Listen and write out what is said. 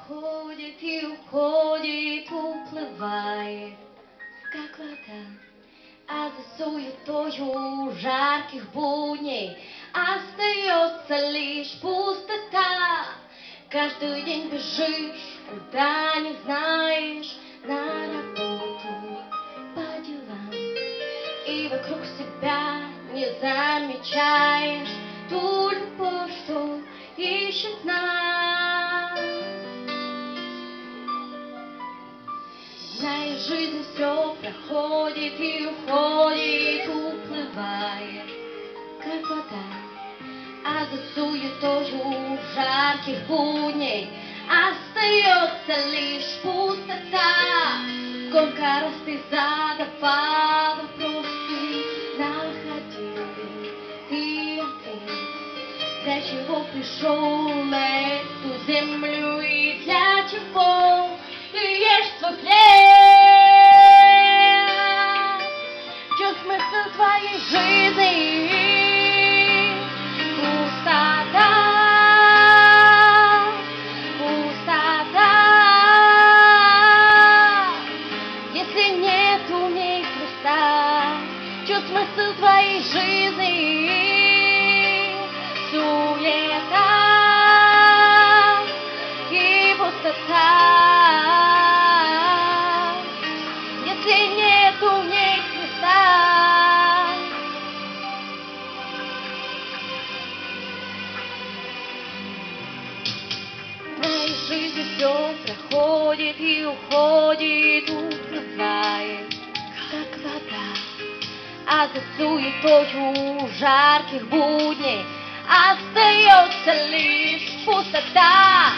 приходит и уходит, уплывает, как вода. А за суетою жарких будней остается лишь пустота. Каждый день бежишь, куда не знаешь, на работу, по делам. И вокруг себя не замечаешь ту любовь, что ищет нас. Знаешь, жизнь все проходит и уходит, уплывает, как вода. А за суетою жарких будней остается лишь пустота. Сколько раз ты задавал вопросы, находил ты ответ. Для чего пришел на эту землю и для чего плюешь свой хлеб? В чем смысл твоей жизни? Пустота, пустота. Если нету в ней Христа, в чем смысл твоей жизни? Суета и пустота. Если нету в ней Христа. В моей жизни все проходит и уходит, уплывает, как вода. А за суетою жарких будней остается лишь пустота.